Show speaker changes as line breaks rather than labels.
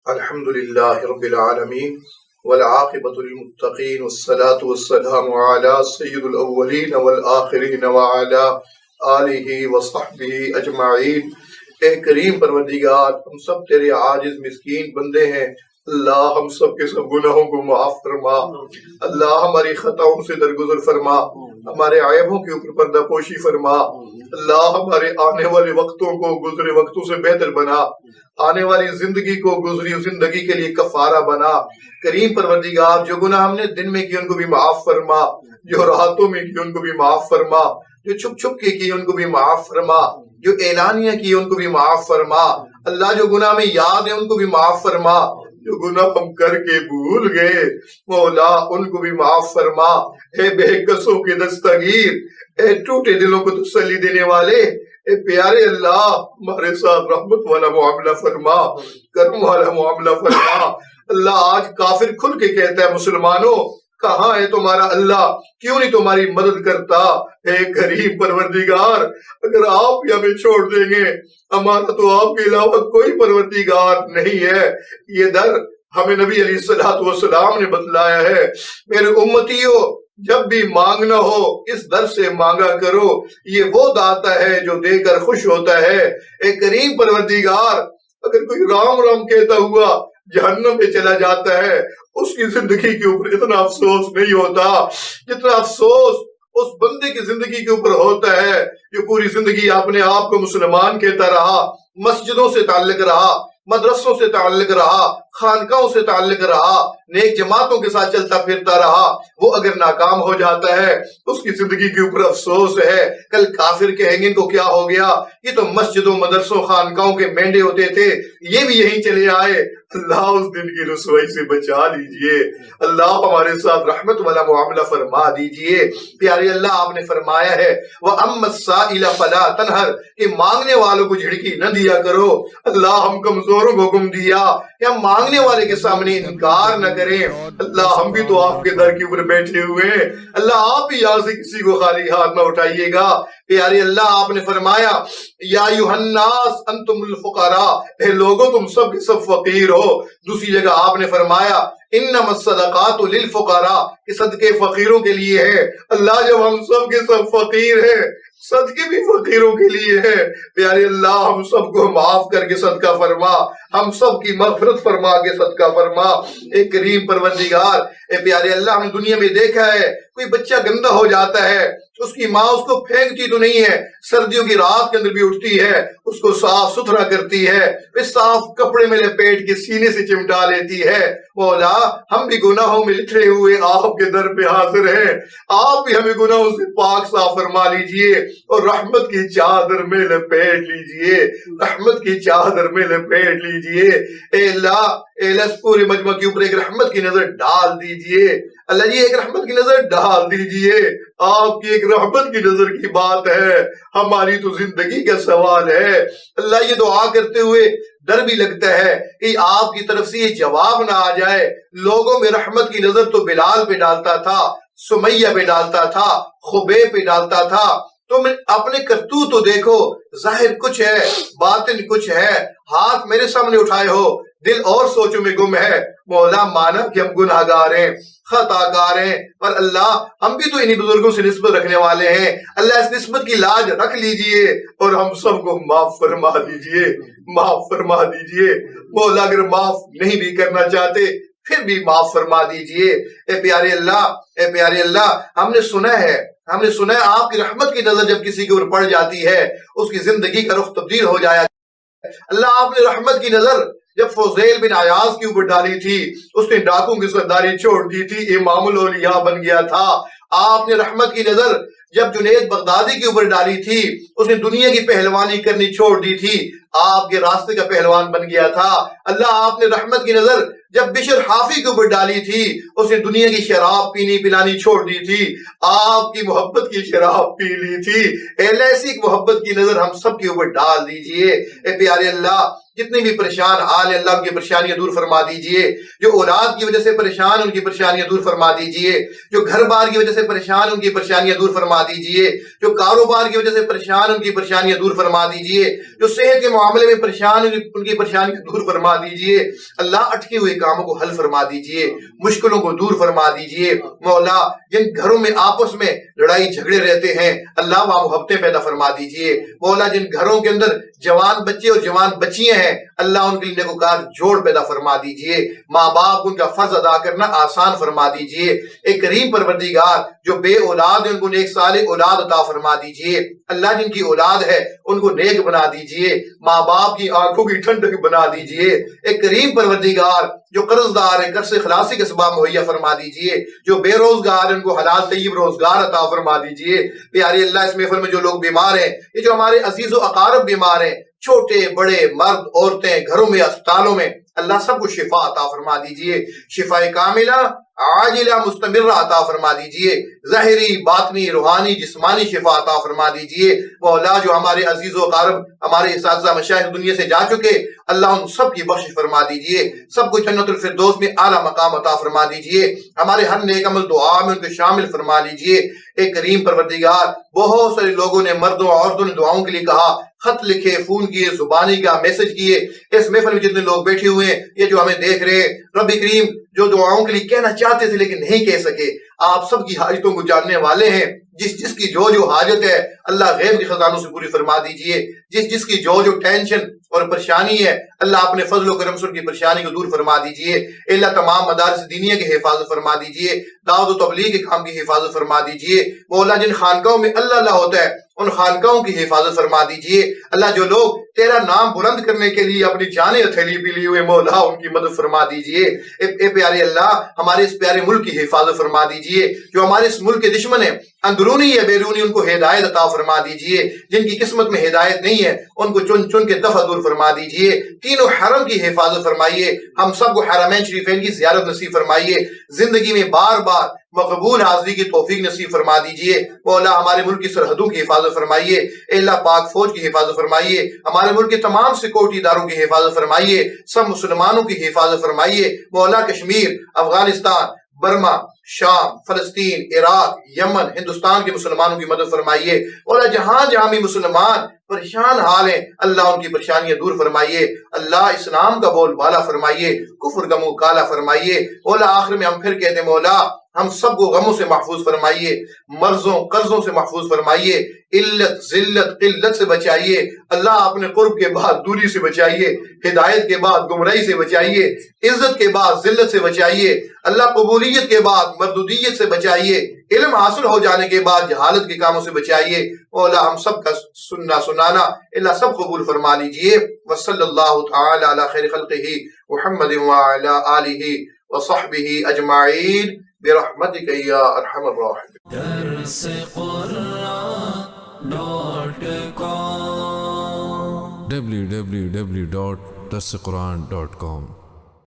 الحمد للہ رب العالمین والعاقبۃ للمتقین والصلاة والسلام علی سید الاولین والآخرین وعلی آلہ وصحبہ اجمعین۔ اے کریم پروردگار، ہم سب تیرے عاجز مسکین بندے ہیں، اللہ ہم سب کے سب گناہوں کو معاف فرما، اللہ ہماری خطاؤں سے درگزر فرما، ہمارے عیبوں کے اوپر پردہ پوشی فرما، اللہ ہمارے آنے والے وقتوں کو گزرے وقتوں سے بہتر بنا، آنے والی زندگی کو گزری زندگی کے لیے کفارہ بنا۔ کریم پروردگار، جو گناہ ہم نے دن میں کیے ان کو بھی معاف فرما، جو راتوں میں کیے ان کو بھی معاف فرما، جو چھپ چھپ کے کیے ان کو بھی معاف فرما، جو اعلانیہ کیے ان کو بھی معاف فرما، اللہ جو گناہ میں یاد ہے ان کو بھی معاف فرما، جو گناہ ہم کر کے بھول گئے مولا ان کو بھی معاف فرما۔ اے بے کسوں کے دستگیر، اے ٹوٹے دلوں کو تسلی دینے والے، اے پیارے اللہ، ہمارے ساتھ رحمت والا معاملہ فرما، کرم والا معاملہ فرما۔ اللہ آج کافر کھل کے کہتا ہے، مسلمانوں کہاں ہے تمہارا اللہ، کیوں نہیں تمہاری مدد کرتا؟ اے کریم پروردگار، اگر آپ ہی ہمیں چھوڑ دیں گے، ہمارا تو آپ کے علاوہ کوئی پروردگار نہیں ہے۔ یہ در ہمیں نبی علیہ الصلوۃ والسلام نے بتلایا ہے، میرے امتیوں جب بھی مانگنا ہو اس در سے مانگا کرو، یہ وہ داتا ہے جو دے کر خوش ہوتا ہے۔ اے کریم پروردگار، اگر کوئی رام رام کہتا ہوا جہنم میں چلا جاتا ہے، اس کی زندگی کے اوپر اتنا افسوس نہیں ہوتا جتنا افسوس اس بندے کی زندگی کے اوپر ہوتا ہے جو پوری زندگی اپنے آپ کو مسلمان کہتا رہا، مسجدوں سے تعلق رہا، مدرسوں سے تعلق رہا، خانقاہوں سے تعلق رہا، نیک جماعتوں کے ساتھ چلتا پھرتا رہا، وہ اگر ناکام ہو جاتا ہے اس کی زندگی کے اوپر افسوس ہے۔ کل کافر کہیں گے ان کو کیا ہو گیا، یہ تو مسجدوں مدرسوں خانقاہوں کے مینڈے ہوتے تھے، یہ بھی یہیں چلے آئے۔ اللہ اس دن کی رسوائی سے بچا لیجئے، اللہ ہمارے ساتھ رحمت والا معاملہ فرما دیجئے۔ پیارے اللہ، آپ نے فرمایا ہے وَأَمَّا السَّائِلَ فَلَا تَنْهَرْ، کہ مانگنے والوں کو جھڑکی نہ دیا کرو۔ اللہ ہم کمزوروں کو حکم دیا کہ ہم مانگنے والے کے سامنے انکار نہ کریں۔ اللہ ہم بھی تو آپ کے در کے اوپر بیٹھے ہوئے ہیں، اللہ آپ ہی یہاں سے کسی کو خالی ہاتھ نہ اٹھائیے گا۔ پیارے اللہ، آپ نے فرمایا یا ایھا الناس انتم الفقراء، اے لوگوں تم سب کے سب فقیر ہو۔ دوسری جگہ آپ نے فرمایا انما الصدقات للفقراء، کہ صدقے فقیروں کے لیے ہے۔ اللہ جب ہم سب کے سب فقیر ہیں، صدقے بھی فقیروں کے لیے ہے۔ پیارے اللہ، ہم سب کو معاف کر کے صدقہ فرما، ہم سب کی مغفرت فرما کے صدقہ فرما۔ اے کریم پروردگار، اے پیارے اللہ، ہم نے دنیا میں دیکھا ہے کوئی بچہ گندا ہو جاتا ہے، اس کی ماں اس کو پھینکتی تو نہیں ہے، سردیوں کی رات کے اندر بھی اٹھتی ہے، اس کو صاف ستھرا کرتی ہے، پھر صاف کپڑے میں لپیٹ کے سینے سے چمٹا لیتی ہے۔ مولا ہم بھی گناہوں میں لٹھے ہوئے آپ کے در پہ حاضر ہیں، آپ بھی ہمیں گناہوں سے پاک صاف فرما لیجئے اور رحمت کی چادر میں لپیٹ لیجئے، رحمت کی چادر میں لپیٹ لیجئے۔ اے اللہ، اے اللہ، اس پورے مجمع کے اوپر ایک رحمت کی نظر ڈال دیجئے۔ اللہ جی ایک رحمت کی نظر ڈال دیجئے، آپ کی ایک رحمت کی نظر کی بات ہے، ہماری تو زندگی کا سوال ہے۔ اللہ یہ دعا کرتے ہوئے ڈر بھی لگتا ہے کہ آپ کی طرف سے یہ جواب نہ آ جائے۔ لوگوں میں رحمت کی نظر تو بلال پہ ڈالتا تھا، سمیہ پہ ڈالتا تھا، خبیب پہ ڈالتا تھا، تم اپنے کرتوت تو دیکھو، ظاہر کچھ ہے باطن کچھ ہے، ہاتھ میرے سامنے اٹھائے ہو، دل اور سوچوں میں گم ہے۔ مولا مانا کہ ہم گناہ گار ہیں، خطا کار ہیں، پر اللہ ہم بھی تو انہی بزرگوں سے نسبت رکھنے والے ہیں۔ اللہ اس نسبت کی لاج رکھ لیجئے اور ہم سب کو معاف فرما دیجئے، معاف فرما دیجئے۔ مولا اگر معاف نہیں بھی کرنا چاہتے پھر بھی معاف فرما دیجئے۔ اے پیارے اللہ، اے پیارے اللہ، ہم نے سنا ہے آپ کی رحمت کی نظر جب کسی کے اوپر پڑ جاتی ہے اس کی زندگی کا رخ تبدیل ہو جایا۔ اللہ آپ نے رحمت کی نظر جب فضیل بن عیاض کے اوپر ڈالی تھی، اس نے ڈاکوں کی سرداری چھوڑ دی تھی، امام الاولیاء بن گیا تھا۔ آپ نے رحمت کی نظر جب جنید بغدادی کے اوپر ڈالی تھی، اس نے دنیا کی پہلوانی کرنی چھوڑ دی تھی، آپ کے راستے کا پہلوان بن گیا تھا۔ اللہ آپ نے رحمت کی نظر جب بشر حافی کے اوپر ڈالی تھی، اس نے دنیا کی شراب پینی پلانی چھوڑ دی تھی، آپ کی محبت کی شراب پی لی تھی۔ ایسی محبت کی نظر ہم سب کے اوپر ڈال دیجئے۔ اے پیارے اللہ، جتنے بھی پریشان حال اللہ ان کی پریشانیاں دور فرما دیجئے، جو اولاد کی وجہ سے پریشان ان کی پریشانیاں دور فرما دیجئے، جو گھر بار کی وجہ سے پریشان ان کی پریشانیاں دور فرما دیجئے، جو کاروبار کی وجہ سے پریشان ان کی پریشانیاں دور فرما دیجئے، جو صحت کے معاملے میں پریشان ہیں ان کی پریشانی کو دور فرما دیجئے اللہ، اٹکے ہوئے کاموں کو حل فرما دیجئے، مشکلوں کو دور فرما دیجئے مولا، جن گھروں میں آپس میں لڑائی جھگڑے رہتے ہیں اللہ وہاں محبتیں پیدا فرما دیجئے مولا، جن گھروں کے اندر جوان بچے اور جوان بچیاں ہیں اللہ ان کے لیے نیکوکار جوڑ پیدا فرما دیجئے، ماں باپ ان کا فرض ادا کرنا آسان فرما دیجئے، ایک کریم پروردگار جو بے اولاد ہیں ان کو نیک صالح اولاد عطا فرما دیجئے اللہ، جن کی اولاد ہے ان کو نیک بنا دیجئے، ماں باپ کی آنکھوں کی ٹھنڈک بنا دیجئے، ایک کریم پروردگار جو قرض دار ہیں قرض سے خلاصی کے اسباب مہیا فرما دیجئے، جو بے روزگار ہیں ان کو حلال طیب روزگار عطا فرما دیجئے پیارے اللہ، اس محفل میں جو لوگ بیمار ہیں، یہ جو ہمارے عزیز و اقارب بیمار ہیں، چھوٹے بڑے مرد عورتیں گھروں میں اسپتالوں میں اللہ سب کو شفا عطا فرما دیجئے، شفا کاملہ عاجلہ مستمرہ عطا فرما دیجئے، ظاہری باطنی روحانی جسمانی شفا عطا فرما دیجئے مولا، جو ہمارے عزیز و اقارب ہمارے اساتذہ مشائخ دنیا سے جا چکے اللہ ان سب کی بخش فرما دیجئے، سب کو جنت الفردوس میں اعلیٰ مقام عطا فرما دیجئے، ہمارے ہر نیک عمل دعا میں ان کو شامل فرما لیجئے، ایک کریم پروردگار بہت سارے لوگوں نے مردوں اور عورتوں نے دعاؤں کے لیے کہا، خط لکھے، فون کیے، زبانی کا میسج کیے، اس محفل میں جتنے لوگ بیٹھے ہوئے ہیں یہ جو ہمیں دیکھ رہے ہیں رب کریم جو دعاؤں کے لیے کہنا چاہتے تھے لیکن نہیں کہہ سکے، آپ سب کی حاجتوں کو جاننے والے ہیں، جس کی جو حاجت ہے اللہ غیب کے خزانوں سے پوری فرما دیجئے، جس کی جو ٹینشن اور پریشانی ہے اللہ اپنے فضل و کرم سے ان کی پریشانی کو دور فرما دیجئے اللہ، تمام مدارس دینیہ کی حفاظت فرما دیجئے، دعوت و تبلیغ کے کام کی حفاظت فرما دیجئے مولا، جن خانقاہوں میں اللہ اللہ ہوتا ہے ان خانقاہوں کی حفاظت فرما دیجئے اللہ، جو لوگ تیرا نام بلند کرنے کے لیے اپنی جانیں ہتھیلی پہ لیے ہوئے مولا ان کی مدد فرما دیجئے، اے پیارے اللہ ہمارے اس پیارے ملک کی حفاظت فرما دیجئے، جو ہمارے اس ملک کے دشمن ہیں اندرونی یا بیرونی ان کو ہدایت عطا فرما دیجئے، جن کی قسمت میں ہدایت نہیں ہے ان کو چن چن کے دفع دور فرما دیجئے، تینوں حرم کی حفاظت فرمائیے، ہم سب کو حرمین شریفین کی زیارت نصیب فرمائیے، زندگی میں بار بار مقبول حاضری کی توفیق نصیب فرما دیجئے مولا، ہمارے ملک کی سرحدوں کی حفاظت فرمائیے اے اللہ، پاک فوج کی حفاظت فرمائیے، ہمارے ملک کے تمام سیکورٹی اداروں کی حفاظت فرمائیے، سب مسلمانوں کی حفاظت فرمائیے مولا، کشمیر، افغانستان، برما، شام، فلسطین، عراق، یمن، ہندوستان کے مسلمانوں کی مدد فرمائیے مولا، جہاں جہاں بھی مسلمان پریشان حال ہیں اللہ ان کی پریشانیاں دور فرمائیے اللہ، اسلام کا بول بالا فرمائیے، کفر کا منہ کالا فرمائیے مولا، آخر میں ہم پھر کہتے ہیں مولا ہم سب کو غموں سے محفوظ فرمائیے، مرضوں قرضوں سے محفوظ فرمائیے، علت ذلت قلت سے بچائیے اللہ، اپنے قرب کے بعد دوری سے بچائیے، ہدایت کے بعد گمراہی سے بچائیے، عزت کے بعد ذلت سے بچائیے اللہ، قبولیت کے بعد مردودیت سے بچائیے، علم حاصل ہو جانے کے بعد جہالت کے کاموں سے بچائیے مولا، ہم سب کا سننا سنانا اللہ سب قبول فرما لیجئے، وصلی اللہ تعالی علی خیر خلقہ محمد وعلی آلہ وصحبہ اجمعین برحمتک یا ارحم الراحمین۔
www.darsequran.com